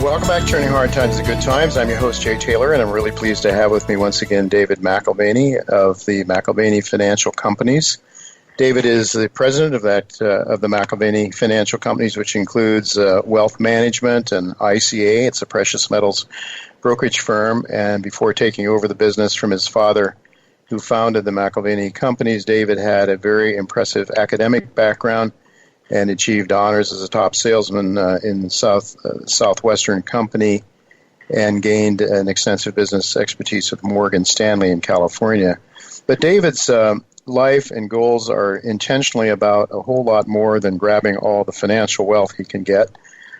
Welcome back to Turning Hard Times to Good Times. I'm your host, Jay Taylor, and I'm really pleased to have with me once again David McAlvany of the McAlvany Financial Companies. David is the president of the McAlvany Financial Companies, which includes wealth management and ICA. It's a precious metals brokerage firm, and before taking over the business from his father, who founded the McAlvany Companies, David had a very impressive academic background and achieved honors as a top salesman in Southwestern Company, and gained an extensive business expertise with Morgan Stanley in California. But David's life and goals are intentionally about a whole lot more than grabbing all the financial wealth he can get.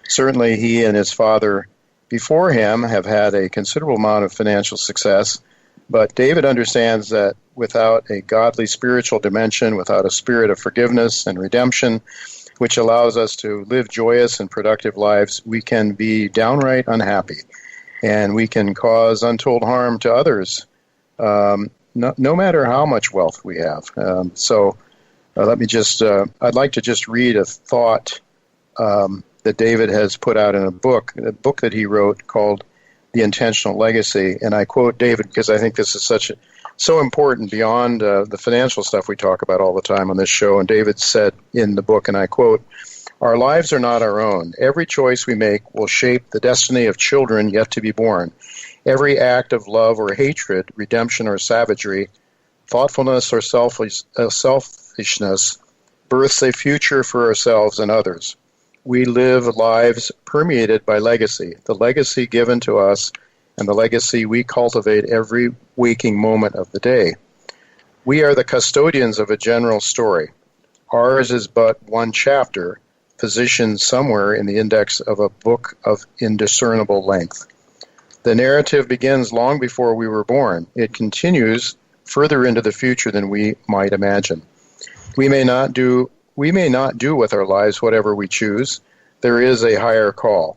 Certainly he and his father before him have had a considerable amount of financial success, but David understands that without a godly spiritual dimension, without a spirit of forgiveness and redemption, which allows us to live joyous and productive lives, we can be downright unhappy, and we can cause untold harm to others, no matter how much wealth we have. I'd like to just read a thought that David has put out in a book that he wrote called The Intentional Legacy, and I quote David because I think this is so important beyond the financial stuff we talk about all the time on this show. And David said in the book, and I quote, "Our lives are not our own. Every choice we make will shape the destiny of children yet to be born. Every act of love or hatred, redemption or savagery, thoughtfulness or selfishness, births a future for ourselves and others. We live lives permeated by legacy, the legacy given to us and the legacy we cultivate every waking moment of the day. We are the custodians of a general story. Ours is but one chapter, positioned somewhere in the index of a book of indiscernible length. The narrative begins long before we were born. It continues further into the future than we might imagine. We may not do with our lives whatever we choose. There is a higher call.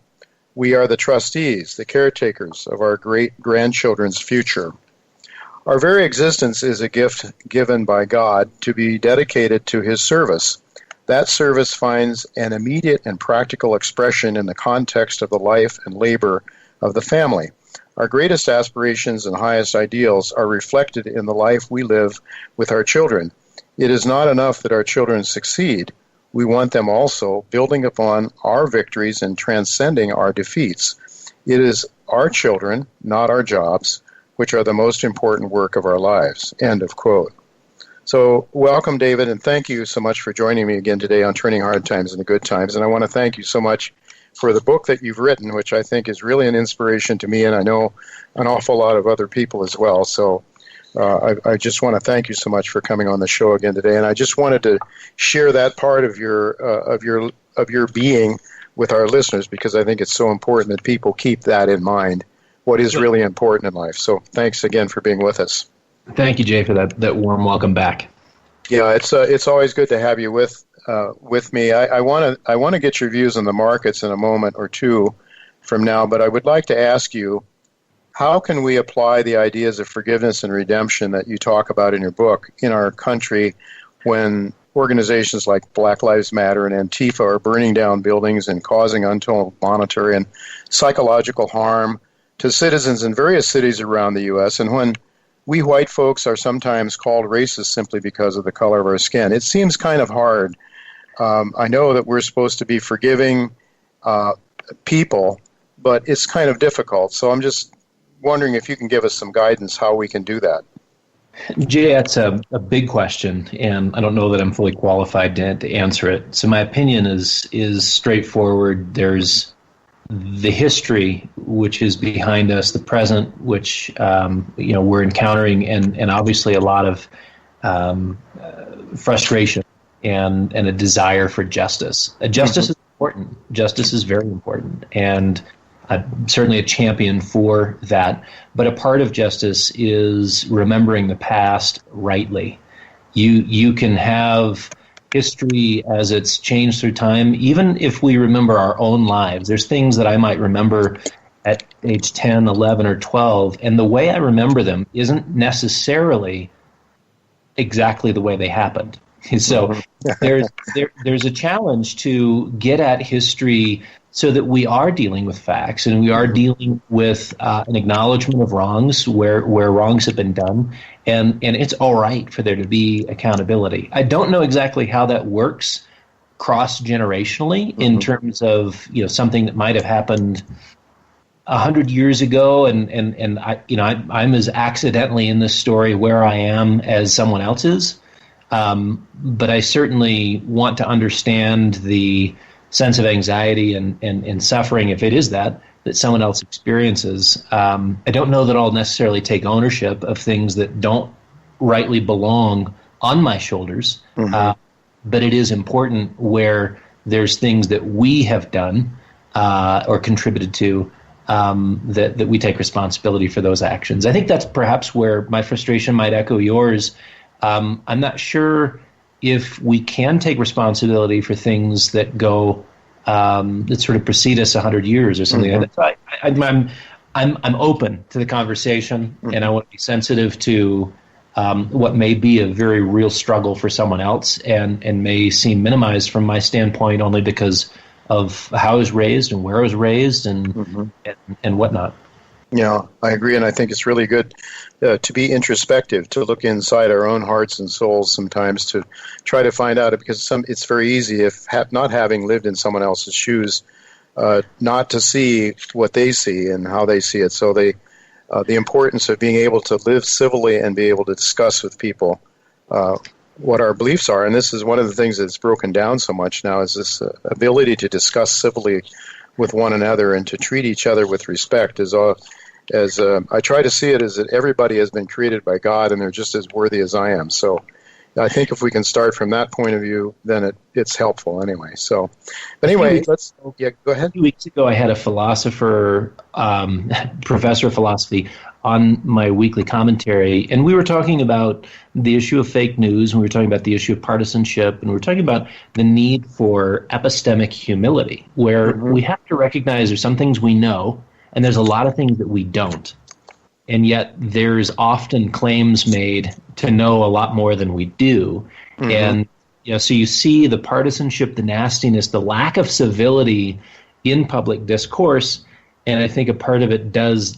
We are the trustees, the caretakers of our great-grandchildren's future. Our very existence is a gift given by God to be dedicated to His service. That service finds an immediate and practical expression in the context of the life and labor of the family. Our greatest aspirations and highest ideals are reflected in the life we live with our children. It is not enough that our children succeed. We want them also building upon our victories and transcending our defeats. It is our children, not our jobs, which are the most important work of our lives." End of quote. So welcome, David, and thank you so much for joining me again today on Turning Hard Times into Good Times. And I want to thank you so much for the book that you've written, which I think is really an inspiration to me, and I know an awful lot of other people as well. So I just want to thank you so much for coming on the show again today, and I just wanted to share that part of your being with our listeners because I think it's so important that people keep that in mind, what is really important in life. So thanks again for being with us. Thank you, Jay, for that warm welcome back. Yeah, it's always good to have you with me. I want to get your views on the markets in a moment or two from now, but I would like to ask you, how can we apply the ideas of forgiveness and redemption that you talk about in your book in our country when organizations like Black Lives Matter and Antifa are burning down buildings and causing untold monetary and psychological harm to citizens in various cities around the U.S., and when we white folks are sometimes called racist simply because of the color of our skin? It seems kind of hard. I know that we're supposed to be forgiving people, but it's kind of difficult. So I'm just wondering if you can give us some guidance how we can do that. Jay, that's a big question, and I don't know that I'm fully qualified to answer it. So my opinion is straightforward. There's the history, which is behind us, the present, which we're encountering, and obviously a lot of frustration and a desire for justice. Justice is important. Justice is very important, and I'm certainly a champion for that. But a part of justice is remembering the past rightly. You can have history as it's changed through time. Even if we remember our own lives, there's things that I might remember at age 10, 11, or 12, and the way I remember them isn't necessarily exactly the way they happened. So there's a challenge to get at history so that we are dealing with facts and we are dealing with an acknowledgement of wrongs where wrongs have been done, and it's all right for there to be accountability. I don't know exactly how that works cross-generationally in terms of something that might have happened 100 years ago, and I'm as accidentally in this story where I am as someone else is, but I certainly want to understand the sense of anxiety and suffering, if it is that someone else experiences. I don't know that I'll necessarily take ownership of things that don't rightly belong on my shoulders, but it is important where there's things that we have done or contributed to, that we take responsibility for those actions. I think that's perhaps where my frustration might echo yours. I'm not sure if we can take responsibility for things that go that sort of precede us 100 years or something like that. So I'm open to the conversation, and I want to be sensitive to what may be a very real struggle for someone else, and may seem minimized from my standpoint only because of how I was raised and where I was raised and whatnot. Yeah, I agree, and I think it's really good to be introspective, to look inside our own hearts and souls sometimes to try to find out, because it's very easy, if not having lived in someone else's shoes, not to see what they see and how they see it. So the importance of being able to live civilly and be able to discuss with people what our beliefs are, and this is one of the things that's broken down so much now, is this ability to discuss civilly with one another and to treat each other with respect. As I try to see it, as that everybody has been created by God and they're just as worthy as I am. So I think if we can start from that point of view, then it's helpful anyway. So, but anyway, go ahead. A few weeks ago, I had a philosopher, professor of philosophy, on my weekly commentary, and we were talking about the issue of fake news, and we were talking about the issue of partisanship, and we were talking about the need for epistemic humility, where we have to recognize there's some things we know, and there's a lot of things that we don't. And yet there's often claims made to know a lot more than we do. And so you see the partisanship, the nastiness, the lack of civility in public discourse, and I think a part of it does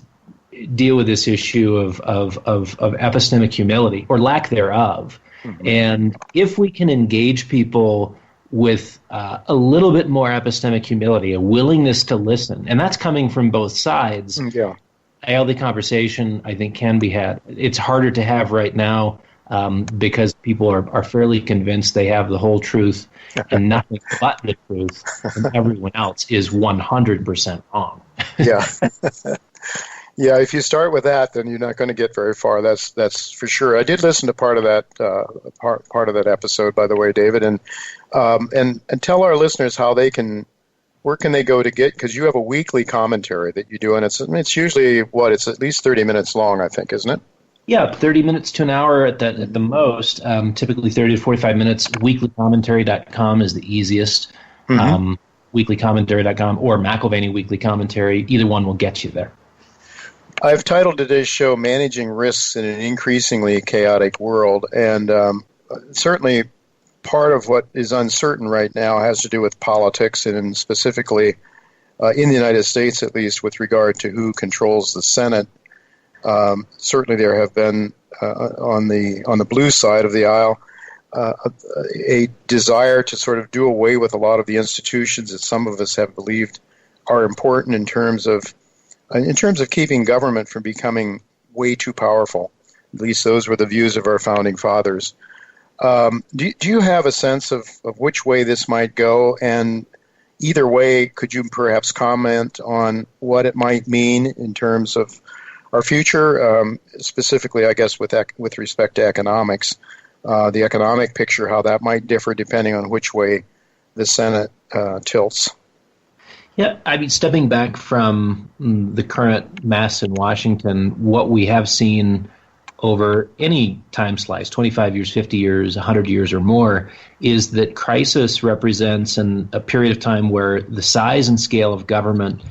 deal with this issue of epistemic humility, or lack thereof. And if we can engage people with a little bit more epistemic humility, a willingness to listen, and that's coming from both sides, a healthy conversation, I think, can be had. It's harder to have right now because people are fairly convinced they have the whole truth and nothing but the truth, and everyone else is 100% wrong. Yeah, if you start with that, then you're not going to get very far. That's for sure. I did listen to part of that part of that episode, by the way, David, and tell our listeners how they can. Where can they go to get? Because you have a weekly commentary that you do, and it's usually it's at least 30 minutes long, I think, isn't it? Yeah, 30 minutes to an hour at the most. Typically 30 to 45 minutes. Weeklycommentary.com is the easiest. Weeklycommentary.com or McAlvany Weekly Commentary. Either one will get you there. I've titled today's show "Managing Risks in an Increasingly Chaotic World," and certainly part of what is uncertain right now has to do with politics, and specifically in the United States, at least, with regard to who controls the Senate. Certainly there have been, on the blue side of the aisle, a desire to sort of do away with a lot of the institutions that some of us have believed are important in terms of keeping government from becoming way too powerful. At least those were the views of our founding fathers. Do you have a sense of which way this might go? And either way, could you perhaps comment on what it might mean in terms of our future, specifically, I guess, with respect to economics, the economic picture, how that might differ depending on which way the Senate tilts? Yeah, I mean, stepping back from the current mess in Washington, what we have seen over any time slice, 25 years, 50 years, 100 years or more, is that crisis represents a period of time where the size and scale of government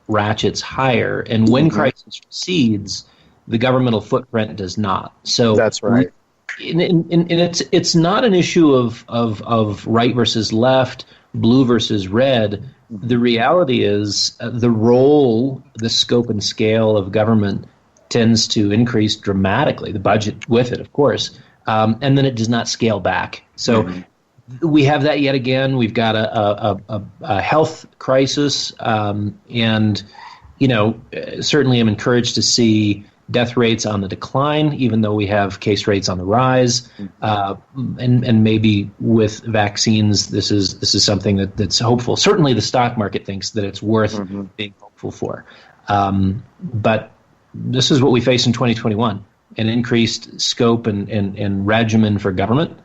ratchets higher. And when crisis recedes, the governmental footprint does not. So that's right. And it's not an issue of right versus left, blue versus red. The reality is the scope and scale of government tends to increase dramatically, the budget with it, of course, and then it does not scale back. So we have that yet again. We've got a health crisis, and certainly I'm encouraged to see death rates on the decline, even though we have case rates on the rise. And maybe with vaccines, this is something that's hopeful. Certainly, the stock market thinks that it's worth being hopeful for. But this is what we face in 2021: an increased scope and regimen for government.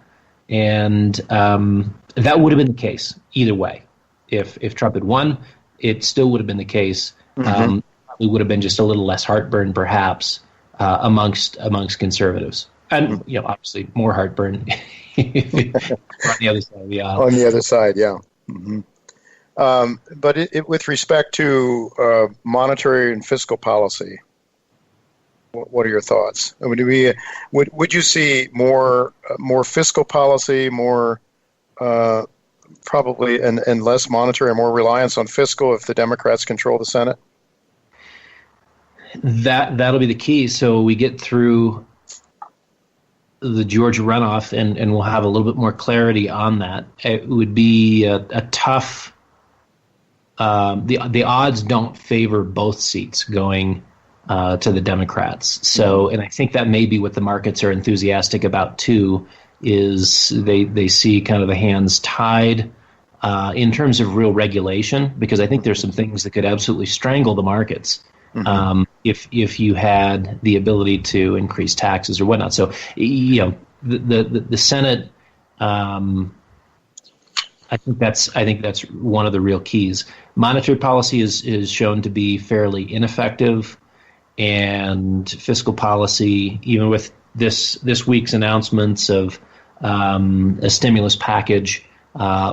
And that would have been the case either way. If Trump had won, it still would have been the case. It would have been just a little less heartburn, perhaps, amongst conservatives, and obviously more heartburn on the other side of the aisle. On the other side, yeah. But with respect to monetary and fiscal policy, what are your thoughts? I mean, would you see more fiscal policy, more probably, and less monetary, or more reliance on fiscal if the Democrats control the Senate? That'll be the key. So we get through the Georgia runoff, and we'll have a little bit more clarity on that. It would be a tough. The odds don't favor both seats going to the Democrats. So, and I think that may be what the markets are enthusiastic about too. Is they see kind of the hands tied in terms of real regulation, because I think there's some things that could absolutely strangle the markets. If you had the ability to increase taxes or whatnot. So, the Senate, I think that's one of the real keys. Monetary policy is shown to be fairly ineffective, and fiscal policy, even with this week's announcements of a stimulus package,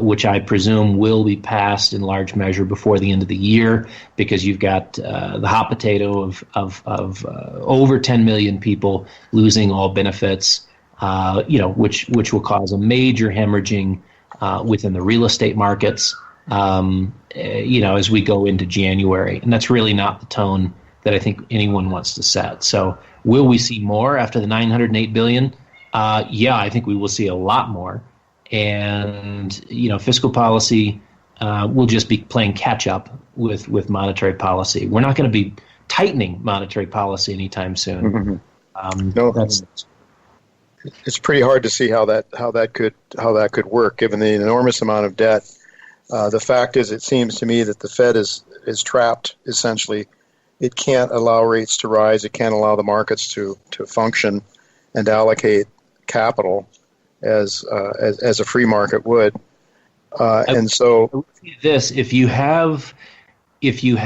which I presume will be passed in large measure before the end of the year, because you've got the hot potato of over 10 million people losing all benefits, which will cause a major hemorrhaging within the real estate markets, as we go into January. And that's really not the tone that I think anyone wants to set. So will we see more after the $908 billion? Yeah, I think we will see a lot more. And, fiscal policy will just be playing catch up with monetary policy. We're not going to be tightening monetary policy anytime soon. No, it's pretty hard to see how that could work, given the enormous amount of debt. The fact is, it seems to me that the Fed is trapped, essentially. It can't allow rates to rise. It can't allow the markets to function and allocate capital as a free market would. And so, if you have failure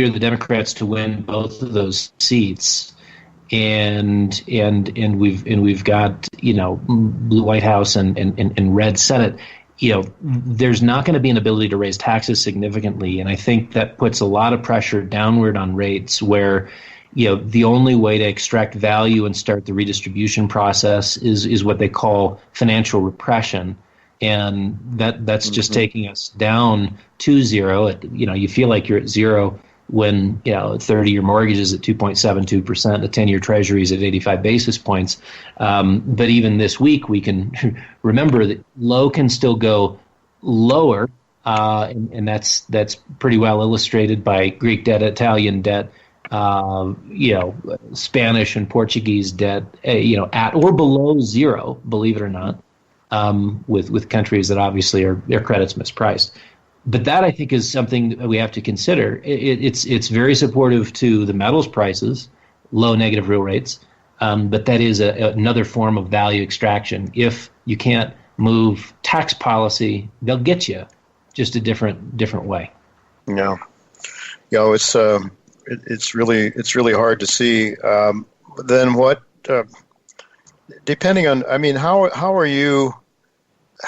of the Democrats to win both of those seats, and we've got blue White House and red Senate, there's not going to be an ability to raise taxes significantly, and I think that puts a lot of pressure downward on rates, where the only way to extract value and start the redistribution process is what they call financial repression, and that's just taking us down to zero. You feel like you're at zero when 30-year mortgage is at 2.72%, the 10-year Treasury is at 85 basis points. But even this week, we can remember that low can still go lower, and that's pretty well illustrated by Greek debt, Italian debt, Spanish and Portuguese debt, at or below zero, believe it or not, with countries that obviously their credit's mispriced. But that, I think, is something that we have to consider. It's very supportive to the metals prices, low negative real rates, but that is another form of value extraction. If you can't move tax policy, they'll get you, just a different way. Yeah, it's really hard to see. Then what? Depending on, how are you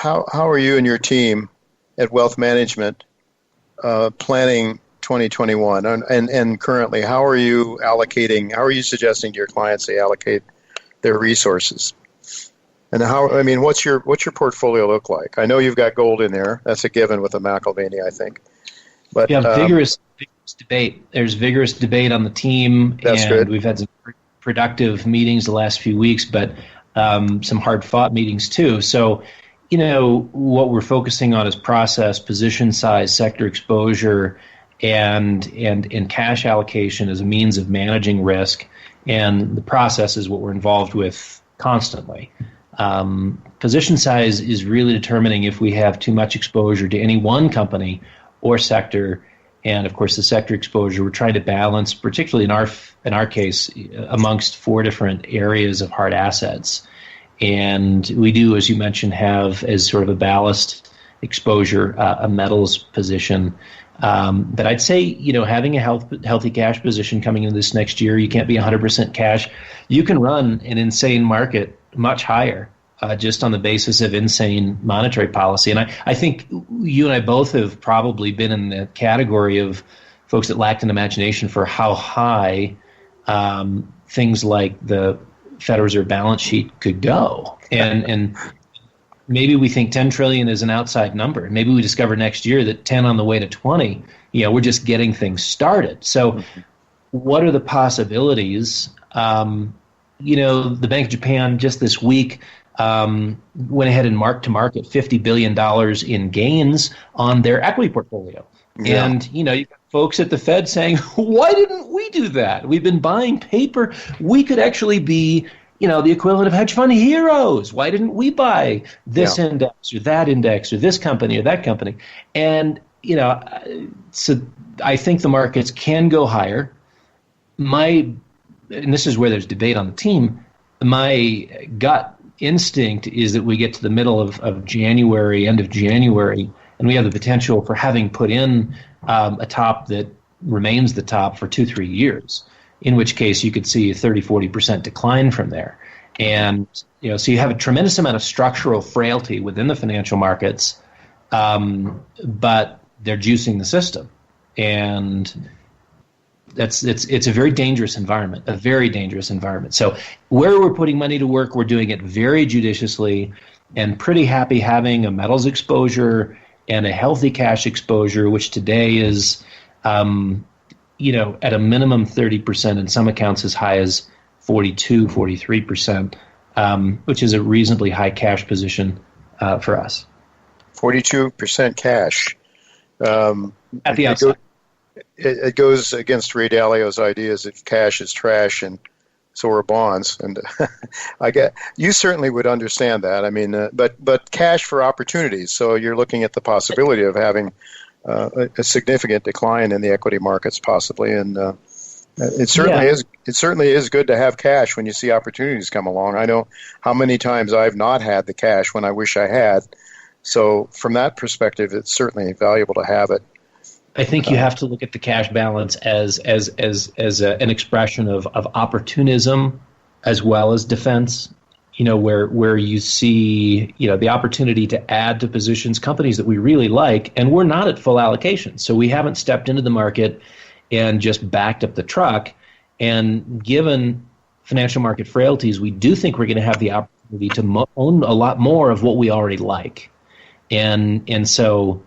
and your team at Wealth Management planning 2021, and currently, how are you suggesting to your clients they allocate their resources? And how? I mean, what's your portfolio look like? I know you've got gold in there. That's a given with a McAlvany, I think. But yeah, vigorous debate. There's vigorous debate on the team, that's good. We've had some productive meetings the last few weeks, but some hard-fought meetings too. So, what we're focusing on is process, position size, sector exposure, and cash allocation as a means of managing risk. And the process is what we're involved with constantly. Position size is really determining if we have too much exposure to any one company or sector, and of course the sector exposure we're trying to balance, particularly in our case, amongst 4 different areas of hard assets. And we do, as you mentioned, have as sort of a ballast exposure a metals position. But I'd say, having a healthy cash position coming into this next year, you can't be 100% cash. You can run an insane market much higher just on the basis of insane monetary policy. And I think you and I both have probably been in the category of folks that lacked an imagination for how high things like the Federal Reserve balance sheet could go. And maybe we think 10 trillion is an outside number. Maybe we discover next year that 10 on the way to 20, we're just getting things started. So what are the possibilities? The Bank of Japan just this week went ahead and marked to market $50 billion in gains on their equity portfolio. Yeah. And, you've got folks at the Fed saying, why didn't we do that? We've been buying paper. We could actually be, the equivalent of hedge fund heroes. Why didn't we buy this index or that index or this company or that company? And, so I think the markets can go higher. And this is where there's debate on the team, my gut instinct is that we get to the middle of January, end of January, and we have the potential for having put in a top that remains the top for 2-3 years, in which case you could see a 30-40% decline from there. And so you have a tremendous amount of structural frailty within the financial markets, but they're juicing the system. And it's a very dangerous environment, a very dangerous environment. So where we're putting money to work, we're doing it very judiciously and pretty happy having a metals exposure and a healthy cash exposure, which today is, at a minimum 30%, in some accounts as high as 42, 43%, which is a reasonably high cash position for us. 42% cash. At the outside. It goes against Ray Dalio's ideas that cash is trash and so are bonds. And I get you certainly would understand that. I mean, but cash for opportunities. So you're looking at the possibility of having a significant decline in the equity markets, possibly. And it certainly is. It certainly is good to have cash when you see opportunities come along. I know how many times I've not had the cash when I wish I had. So from that perspective, it's certainly valuable to have it. I think you have to look at the cash balance as an expression of opportunism as well as defense. Where you see the opportunity to add to positions, companies that we really like, and we're not at full allocation, so we haven't stepped into the market and just backed up the truck. And given financial market frailties, we do think we're going to have the opportunity to own a lot more of what we already like, and so.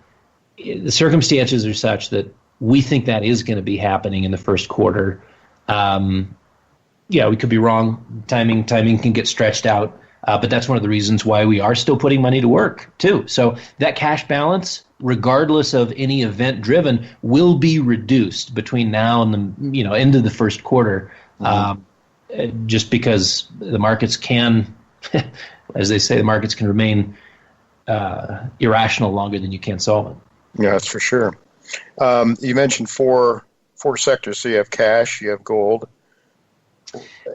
The circumstances are such that we think that is going to be happening in the first quarter. We could be wrong. Timing can get stretched out, but that's one of the reasons why we are still putting money to work too. So that cash balance, regardless of any event driven, will be reduced between now and the end of the first quarter, just because the markets can, as they say, the markets can remain irrational longer than you can solve it. Yeah, that's for sure. You mentioned four sectors. So you have cash, you have gold,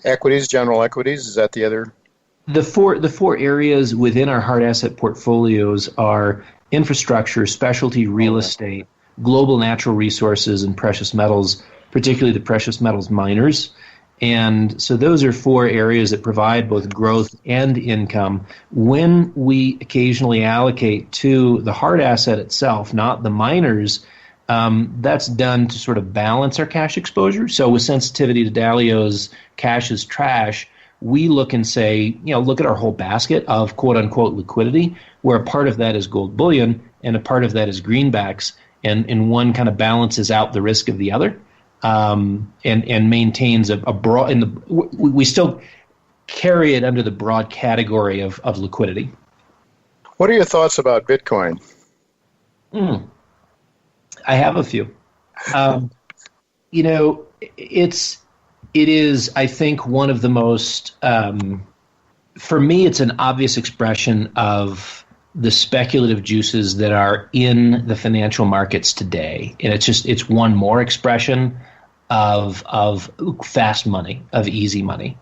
equities, general equities. Is that the other? The four areas within our hard asset portfolios are infrastructure, specialty real estate, global natural resources, and precious metals, particularly the precious metals miners. And so those are four areas that provide both growth and income. When we occasionally allocate to the hard asset itself, not the miners, that's done to sort of balance our cash exposure. So with sensitivity to Dalio's cash is trash, we look and say, look at our whole basket of quote unquote liquidity, where a part of that is gold bullion and a part of that is greenbacks, and one kind of balances out the risk of the other, and maintains a broad. We still carry it under the broad category of liquidity. What are your thoughts about Bitcoin? I have a few. It is, I think, one of the most, for me, it's an obvious expression of the speculative juices that are in the financial markets today. And it's one more expression of fast money, of easy money.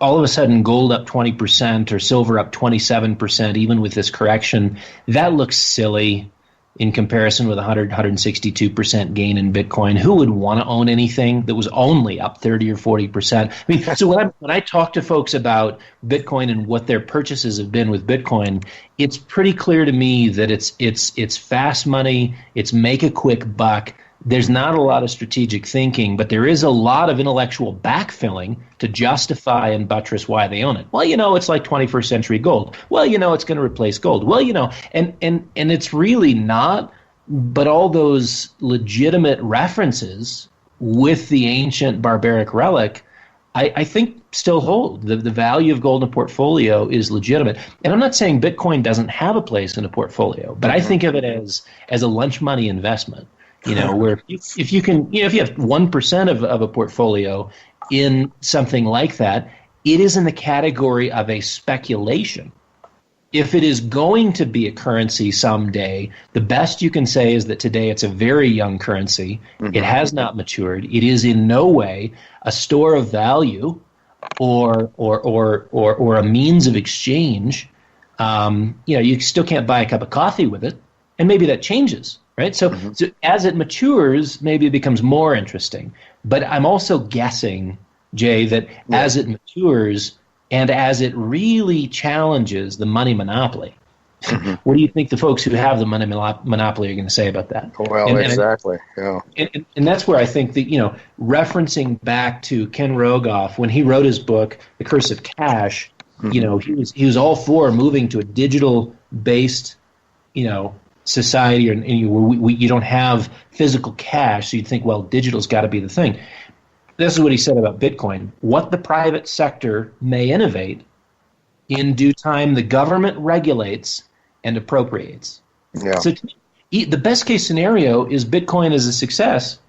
All of a sudden gold up 20% or silver up 27%, even with this correction, that looks silly in comparison with 162% gain in Bitcoin. Who would want to own anything that was only up 30 or 40%? I mean, so when I talk to folks about Bitcoin and what their purchases have been with Bitcoin, it's pretty clear to me that it's fast money, it's make a quick buck. There's not a lot of strategic thinking, but there is a lot of intellectual backfilling to justify and buttress why they own it. Well, it's like 21st century gold. Well, it's going to replace gold. Well, and it's really not, but all those legitimate references with the ancient barbaric relic, I think still hold. The value of gold in a portfolio is legitimate. And I'm not saying Bitcoin doesn't have a place in a portfolio, but I think of it as a lunch money investment. Where if you can, if you have 1% of a portfolio in something like that, it is in the category of a speculation. If it is going to be a currency someday, the best you can say is that today it's a very young currency. Mm-hmm. It has not matured. It is in no way a store of value or a means of exchange. You still can't buy a cup of coffee with it, and maybe that changes. Right, so as it matures, maybe it becomes more interesting. But I'm also guessing, Jay, that as it matures and as it really challenges the money monopoly, what do you think the folks who have the money monopoly are going to say about that? Well, exactly. Yeah. And that's where I think that, referencing back to Ken Rogoff, when he wrote his book, The Curse of Cash, he was all for moving to a digital-based, society, and you don't have physical cash, so you'd think, well, digital's got to be the thing. This is what he said about Bitcoin. What the private sector may innovate, in due time the government regulates and appropriates. Yeah. So the best case scenario is Bitcoin is a success,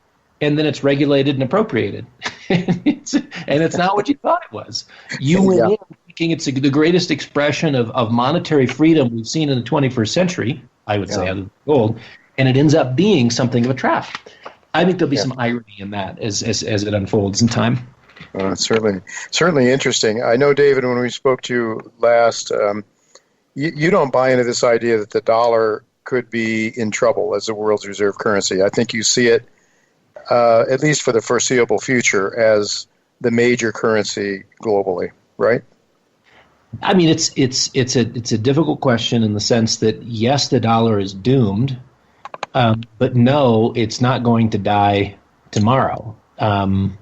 and then it's regulated and appropriated. and it's not what you thought it was. You went in thinking it's the greatest expression of monetary freedom we've seen in the 21st century, I would say, other than gold, and it ends up being something of a trap. I think there'll be some irony in that as it unfolds in time. Certainly interesting. I know, David, when we spoke to you last, you don't buy into this idea that the dollar could be in trouble as the world's reserve currency. I think you see it, at least for the foreseeable future, as the major currency globally, right? I mean, it's a difficult question in the sense that, yes, the dollar is doomed, but no, it's not going to die tomorrow. And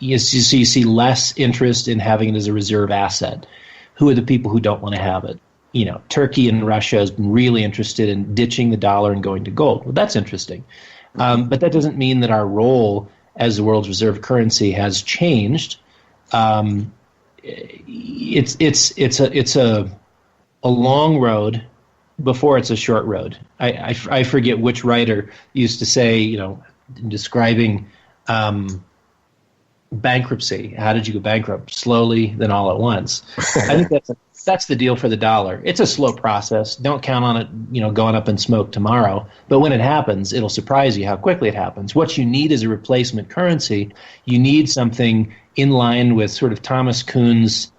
you see less interest in having it as a reserve asset. Who are the people who don't want to have it? Turkey and Russia has been really interested in ditching the dollar and going to gold. Well, that's interesting. But that doesn't mean that our role as the world's reserve currency has changed. It's a long road before it's a short road. I forget which writer used to say, describing bankruptcy. How did you go bankrupt? Slowly, then all at once. I think that's the deal for the dollar. It's a slow process. Don't count on it, going up in smoke tomorrow. But when it happens, it'll surprise you how quickly it happens. What you need is a replacement currency. You need something in line with sort of Thomas Kuhn's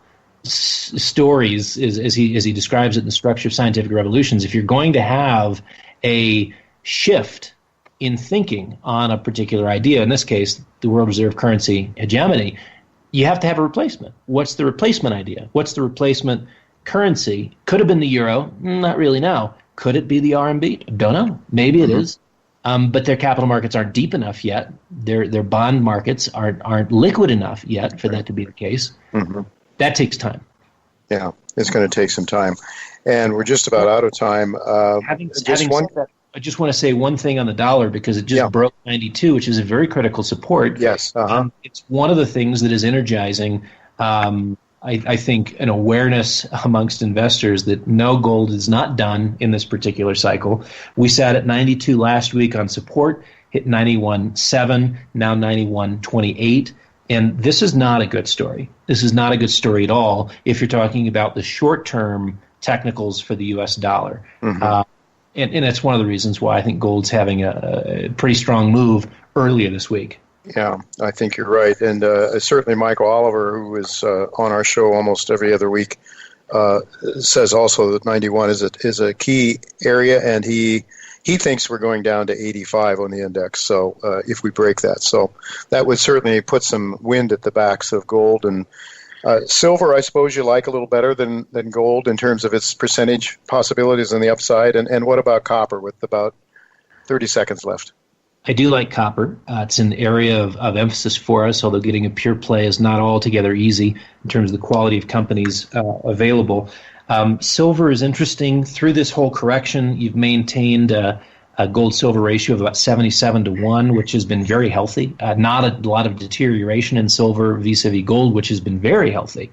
stories, as he describes it in The Structure of Scientific Revolutions. If you're going to have a shift in thinking on a particular idea, in this case, the world reserve currency hegemony, you have to have a replacement. What's the replacement idea? What's the replacement currency? Could have been the euro. Not really now. Could it be the RMB? Don't know. Maybe it is. but their capital markets aren't deep enough yet. Their bond markets aren't liquid enough yet for that to be the case. Mm-hmm. That takes time. Yeah, it's going to take some time. And we're just about out of time. Having said that, I just want to say one thing on the dollar, because it just broke 92, which is a very critical support. Yes. It's one of the things that is energizing, I think, an awareness amongst investors that no, gold is not done in this particular cycle. We sat at 92 last week on support, hit 91.7, now 91.28. And this is not a good story. This is not a good story at all if you're talking about the short-term technicals for the U.S. dollar. Mm-hmm. And that's one of the reasons why I think gold's having a pretty strong move earlier this week. Yeah, I think you're right. And certainly Michael Oliver, who is on our show almost every other week, says also that 91 is a key area, and he thinks we're going down to 85 on the index, so if we break that. So that would certainly put some wind at the backs of gold. And silver, I suppose you like a little better than gold in terms of its percentage possibilities on the upside. And what about copper with about 30 seconds left? I do like copper. It's an area of emphasis for us, although getting a pure play is not altogether easy in terms of the quality of companies available. Silver is interesting. Through this whole correction, you've maintained a gold-silver ratio of about 77-1, which has been very healthy. Not a lot of deterioration in silver vis-a-vis gold, which has been very healthy.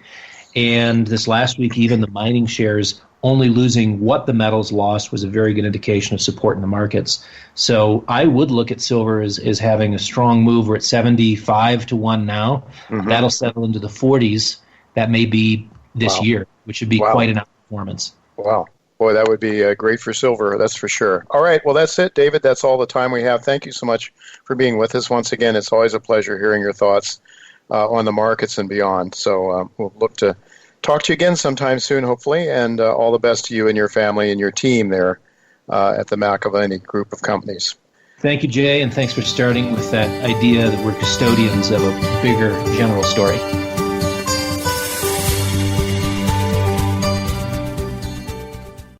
And this last week, even the mining shares only losing what the metals lost was a very good indication of support in the markets. So I would look at silver as having a strong move. We're at 75-1 now. Mm-hmm. That'll settle into the 40s. That may be this year, which would be quite an outperformance. Wow. Boy, that would be great for silver, that's for sure. All right, well, that's it, David. That's all the time we have. Thank you so much for being with us. Once again, it's always a pleasure hearing your thoughts on the markets and beyond. So we'll look to talk to you again sometime soon, hopefully, and all the best to you and your family and your team there at the McAlvany Group of Companies. Thank you, Jay, and thanks for starting with that idea that we're custodians of a bigger general story.